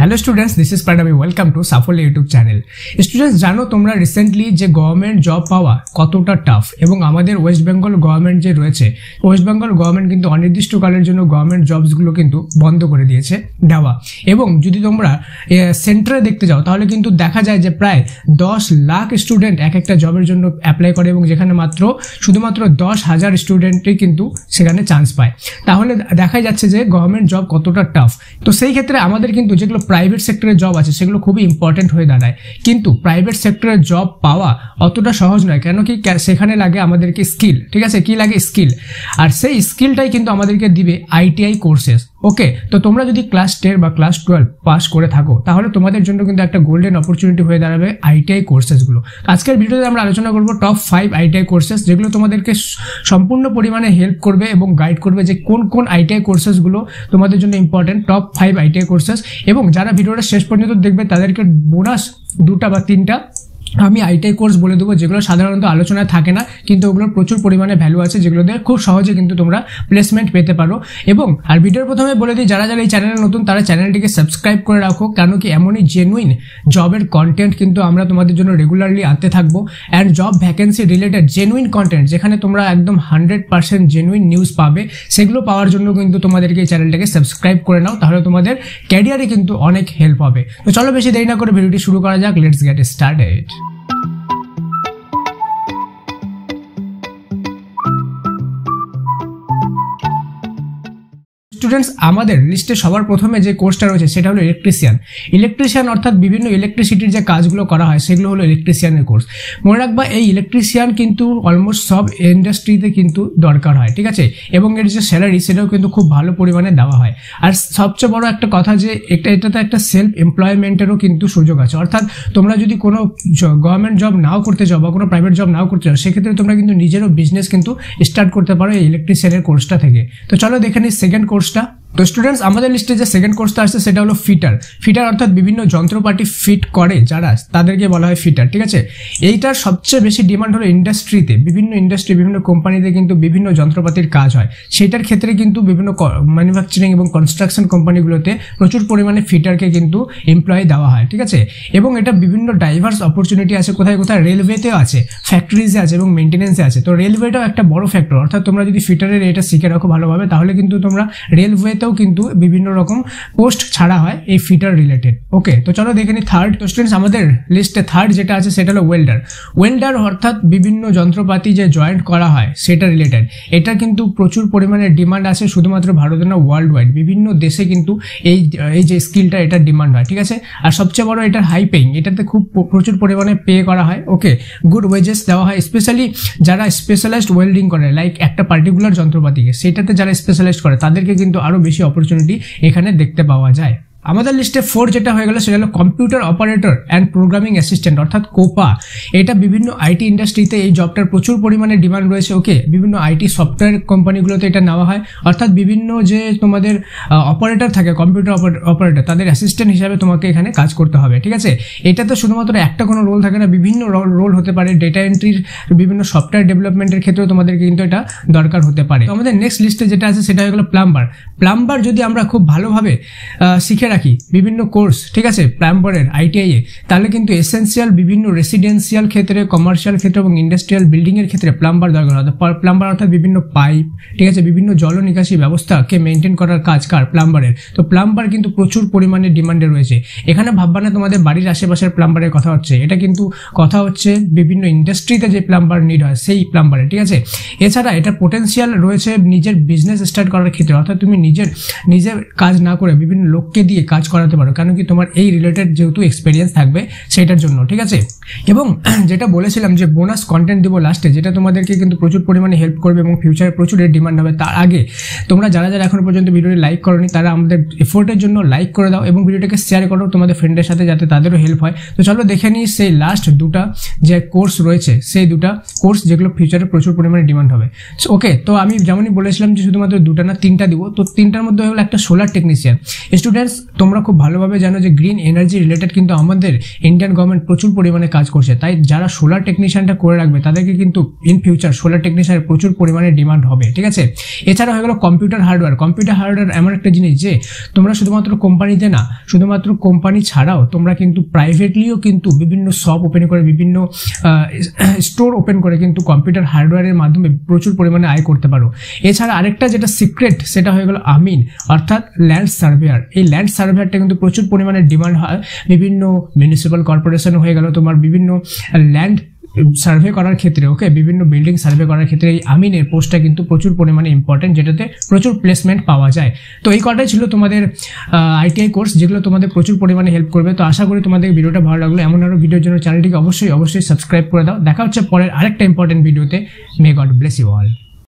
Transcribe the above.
Hello students, this is Pranabi. Welcome to Safalya YouTube channel. Students, জানো তোমরা recently যে government job পাওয়া কতটা টাফ, এবং আমাদের ওয়েস্ট বেঙ্গল গভর্নমেন্ট যে রয়েছে, ওয়েস্ট বেঙ্গল গভর্নমেন্ট কিন্তু অনির্দিষ্টকালের জন্য গভর্নমেন্ট জবসগুলো কিন্তু বন্ধ করে দিয়েছে দেওয়া। এবং যদি তোমরা সেন্টারে দেখতে যাও তাহলে কিন্তু দেখা যায় যে প্রায় 10 লাখ স্টুডেন্ট এক একটা জবের জন্য অ্যাপ্লাই করে, এবং যেখানে শুধুমাত্র 10,000 স্টুডেন্টই কিন্তু সেখানে চান্স পায়। তাহলে দেখা যাচ্ছে যে গভর্নমেন্ট জব কতটা টাফ। তো সেই ক্ষেত্রে আমাদের কিন্তু যেগুলো প্রাইভেট সেক্টরের জব আছে সেগুলো খুবই ইম্পর্টেন্ট হয়ে দাঁড়ায়। কিন্তু প্রাইভেট সেক্টরের জব পাওয়া অতটা সহজ নয়, কেন কি সেখানে লাগে আমাদেরকে স্কিল। ঠিক আছে, কি লাগে? স্কিল। আর সেই স্কিলটাই কিন্তু আমাদেরকে দিবে আইটিআই কোর্সেস। ওকে, তো তোমরা যদি ক্লাস 10 বা ক্লাস 12 পাস করে থাকো তাহলে তোমাদের জন্য কিন্তু একটা গোল্ডেন অপরচুনিটি হয়ে দাঁড়াবে আইটিআই কোর্সেসগুলো। আজকের ভিডিওতে আমরা আলোচনা করব টপ 5 আইটিআই কোর্সেস, যেগুলো তোমাদেরকে সম্পূর্ণ পরিমাণে হেল্প করবে এবং গাইড করবে যে কোন কোন আইটিআই কোর্সেসগুলো তোমাদের জন্য ইম্পর্টেন্ট, টপ 5 আইটিআই কোর্সেস। এবং যারা ভিডিওটা শেষ পর্যন্ত দেখবে তাদেরকে বোনাস 2টা বা 3টা আমি আইটিআই কোর্স বলে দেবো, যেগুলো সাধারণত আলোচনায় থাকে না, কিন্তু ওগুলোর প্রচুর পরিমাণে ভ্যালু আছে, যেগুলোতে খুব সহজে কিন্তু তোমরা প্লেসমেন্ট পেতে পারো। এবং আর ভিডিওর প্রথমে বলে দিই, যারা যারা এই চ্যানেলে নতুন তারা চ্যানেলটিকে সাবস্ক্রাইব করে রাখো, কেন কি এমনই জেনুইন জবের কন্টেন্ট কিন্তু আমরা তোমাদের জন্য রেগুলারলি আনতে থাকবো। And job vacancy related genuine content, যেখানে তোমরা একদম 100% জেনুইন নিউজ পাবে, সেগুলো পাওয়ার জন্য কিন্তু তোমাদেরকে এই চ্যানেলটাকে সাবস্ক্রাইব করে নাও, তাহলে তোমাদের ক্যারিয়ারে কিন্তু অনেক হেল্প হবে। তো চলো বেশি দেরি না করে ভিডিওটি শুরু করা যাক। Let's get started. স্টুডেন্টস, আমাদের লিস্টে সবার প্রথমে যে কোর্সটা রয়েছে সেটা হলো ইলেকট্রিশিয়ান, অর্থাৎ বিভিন্ন ইলেকট্রিসিটির যে কাজগুলো করা হয় সেগুলো হলো ইলেকট্রিশিয়ানের কোর্স। মনে রাখবা, এই ইলেকট্রিশিয়ান কিন্তু অলমোস্ট সব ইন্ডাস্ট্রিতে কিন্তু দরকার হয়। ঠিক আছে, এবং এর যে স্যালারি সেটাও কিন্তু খুব ভালো পরিমাণে দেওয়া হয়। আর সবচেয়ে বড় একটা কথা যে এটাতে একটা সেলফ এমপ্লয়মেন্টেরও কিন্তু সুযোগ আছে, অর্থাৎ তোমরা যদি কোনো গভর্নমেন্ট জব নাও করতে চাও বা কোনো প্রাইভেট জব নাও করতে চাও, সেক্ষেত্রে তোমরা কিন্তু নিজেরও বিজনেস কিন্তু স্টার্ট করতে পারো এই ইলেকট্রিশিয়ানের কোর্সটা থেকে। তো চলো দেখে নিই সেকেন্ড কোর্সটা। তো স্টুডেন্টস, আমাদের লিস্টে যে সেকেন্ড কোর্সটা আসছে সেটা হলো ফিটার, অর্থাৎ বিভিন্ন যন্ত্রপাতি ফিট করে যারা, তাদেরকে বলা হয় ফিটার। ঠিক আছে, এইটার সবচেয়ে বেশি ডিমান্ড হলো ইন্ডাস্ট্রিতে, বিভিন্ন কোম্পানিতে কিন্তু বিভিন্ন যন্ত্রপাতির কাজ হয়। সেটার ক্ষেত্রে কিন্তু বিভিন্ন ম্যানুফ্যাকচারিং এবং কনস্ট্রাকশন কোম্পানিগুলোতে প্রচুর পরিমাণে ফিটারকে কিন্তু এমপ্লয় দেওয়া হয়। ঠিক আছে, এবং এটা বিভিন্ন ডাইভার্স অপরচুনিটি আছে, কোথায় কোথায় রেলওয়েতেও আছে, ফ্যাক্টরিজে আছে এবং মেনটেন্যান্সে আছে। তো রেলওয়েটাও একটা বড় ফ্যাক্টর, অর্থাৎ তোমরা যদি ফিটারের এটা শিখে রাখো ভালোভাবে, তাহলে কিন্তু তোমরা রেলওয়েতেও কিন্তু বিভিন্ন রকম পোস্ট ছাড়া হয় এই ফিটার রিলেটেড। ওকে, তো চলো দেখে নিই থার্ড। তো স্টুডেন্টস, আমাদের লিস্টে থার্ড যেটা আছে সেটা হলো ওয়েল্ডার, অর্থাৎ বিভিন্ন যন্ত্রপাতি যে জয়েন্ট করা হয় সেটা রিলেটেড। এটা কিন্তু প্রচুর পরিমাণে ডিমান্ড আছে, শুধুমাত্র ভারতে না, ওয়ার্ল্ড ওয়াইড বিভিন্ন দেশে কিন্তু এই যে স্কিলটা এটার ডিমান্ড হয়। ঠিক আছে, আর সবচেয়ে বড় এটার হাই পেইং, এটাতে খুব প্রচুর পরিমাণে পে করা হয়। ওকে, গুড ওয়েজেস দেওয়া হয়, স্পেশালি যারা স্পেশালাইজড ওয়েল্ডিং করে, লাইক একটা পার্টিকুলার যন্ত্রপাতিকে, সেটাতে যারা স্পেশালাইজড করে তাদেরকে কিন্তু আরো বেশি অপরচুনিটি এখানে দেখতে পাওয়া যায়। আমাদের লিস্টে 4 যেটা হয়ে গেল সেটা হলো computer operator and programming assistant, অর্থাৎ কোপা। এটা বিভিন্ন আইটি ইন্ডাস্ট্রিতে এই জবটার প্রচুর পরিমাণে ডিমান্ড রয়েছে। ওকে, বিভিন্ন আইটি সফটওয়্যার কোম্পানিগুলোতে এটা নেওয়া হয়, অর্থাৎ বিভিন্ন যে তোমাদের অপারেটর থাকে, কম্পিউটার অপারেটর, তাদের অ্যাসিস্ট্যান্ট হিসাবে তোমাকে এখানে কাজ করতে হবে। ঠিক আছে, এটাতে শুধুমাত্র একটা কোনো রোল থাকে না, বিভিন্ন রোল হতে পারে। ডেটা এন্ট্রির, বিভিন্ন সফটওয়্যার ডেভেলপমেন্টের ক্ষেত্রেও তোমাদেরকে কিন্তু এটা দরকার হতে পারে। আমাদের নেক্সট লিস্টে যেটা আছে সেটা হয়ে গেল প্লাম্বার। যদি আমরা খুব ভালোভাবে শিখে রাখি বিভিন্ন কোর্স, ঠিক আছে, প্লাম্বারের আইটিআইয়ে, তাহলে কিন্তু এসেন্সিয়াল বিভিন্ন রেসিডেন্সিয়াল ক্ষেত্রে, কমার্শিয়াল ক্ষেত্রে এবং ইন্ডাস্ট্রিয়াল বিল্ডিং এর ক্ষেত্রে প্লাম্বার দরকার হয়। প্লাম্বার অর্থাৎ বিভিন্ন পাইপ, ঠিক আছে, বিভিন্ন জল নিকাশি ব্যবস্থাকে মেনটেন করার কাজ কার? প্লাম্বারের। তো প্লাম্বার কিন্তু প্রচুর পরিমাণে ডিমান্ডে রয়েছে। এখানে ভাববা না তোমাদের বাড়ির আশেপাশের প্লাম্বারের কথা হচ্ছে, এটা কিন্তু কথা হচ্ছে বিভিন্ন ইন্ডাস্ট্রিতে যে প্লাম্বার নিড হয় সেই প্লাম্বারের। ঠিক আছে, এছাড়া এটা পোটেন্সিয়াল রয়েছে নিজের বিজনেস স্টার্ট করার ক্ষেত্রে, অর্থাৎ তুমি নিজের কাজ না করে বিভিন্ন লোককে দিয়ে কাজ করাতে পারো, কারণ কি তোমার এই রিলেটেড যেহেতু এক্সপেরিয়েন্স থাকবে সেটার জন্য। ঠিক আছে, এবং যেটা বলেছিলাম যে বোনাস কন্টেন্ট দেবো লাস্টে, যেটা তোমাদেরকে কিন্তু প্রচুর পরিমাণে হেল্প করবে এবং ফিউচারে প্রচুর এর ডিমান্ড হবে। তার আগে তোমরা যারা এখনো পর্যন্ত ভিডিওটি লাইক করোনি তারা আমাদের এফোর্টের জন্য লাইক করে দাও এবং ভিডিওটাকে শেয়ার করো তোমাদের ফ্রেন্ডের সাথে, যাতে তাদেরও হেল্প হয়। তো চলো দেখে নিই সেই লাস্ট 2টা যে কোর্স রয়েছে, সেই 2টা কোর্স যেগুলো ফিউচারে প্রচুর পরিমাণে ডিমান্ড হবে। ওকে, তো আমি যেমনই বলেছিলাম যে শুধুমাত্র 2টা না 3টা দিব। তো 3টার মধ্যে হলো একটা সোলার টেকনিশিয়ান। স্টুডেন্টস, তোমরা খুব ভালোভাবে জানো যে গ্রিন এনার্জি রিলেটেড কিন্তু আমাদের ইন্ডিয়ান গভর্নমেন্ট প্রচুর পরিমাণে কাজ করছে, তাই যারা সোলার টেকনিশিয়ানটা করে রাখবে তাদেরকে কিন্তু ইন ফিউচার সোলার টেকনিশিয়ানের প্রচুর পরিমাণে ডিমান্ড হবে, ঠিক আছে। এছাড়া হয়ে গেল কম্পিউটার হার্ডওয়্যার এমন একটা জিনিস যে তোমরা শুধুমাত্র কোম্পানিতে না, শুধুমাত্র কোম্পানি ছাড়াও তোমরা কিন্তু প্রাইভেটলিও কিন্তু বিভিন্ন শপ ওপেন করে, বিভিন্ন স্টোর ওপেন করে কিন্তু কম্পিউটার হার্ডওয়্যারের মাধ্যমে প্রচুর পরিমাণে আয় করতে পারো। এছাড়া আরেকটা যেটা সিক্রেট সেটা হয়ে গেল আমিন, অর্থাৎ ল্যান্ড সার্ভেয়ার। এই ল্যান্ড সার্ভেয়ারটা কিন্তু প্রচুর পরিমাণে ডিমান্ড হয়, বিভিন্ন মিউনিসিপ্যাল কর্পোরেশন হয়ে গেল তোমার বিভিন্ন ল্যান্ড সার্ভে করার ক্ষেত্রে, ওকে, বিভিন্ন বিল্ডিং সার্ভে করার ক্ষেত্রে এই আমিনের পোস্টটা কিন্তু প্রচুর পরিমাণে ইম্পর্টেন্ট, যেটাতে প্রচুর প্লেসমেন্ট পাওয়া যায়। তো এই কটাই ছিল তোমাদের আইটিআই কোর্স, যেগুলো তোমাদের প্রচুর পরিমাণে হেল্প করবে। তো আশা করি তোমাদের ভিডিওটা ভালো লাগলো। এমন আরও ভিডিওর জন্য চ্যানেলটিকে অবশ্যই সাবস্ক্রাইব করে দাও। দেখা হচ্ছে পরের আরেকটা ইম্পর্টেন্ট ভিডিওতে। May God bless you all.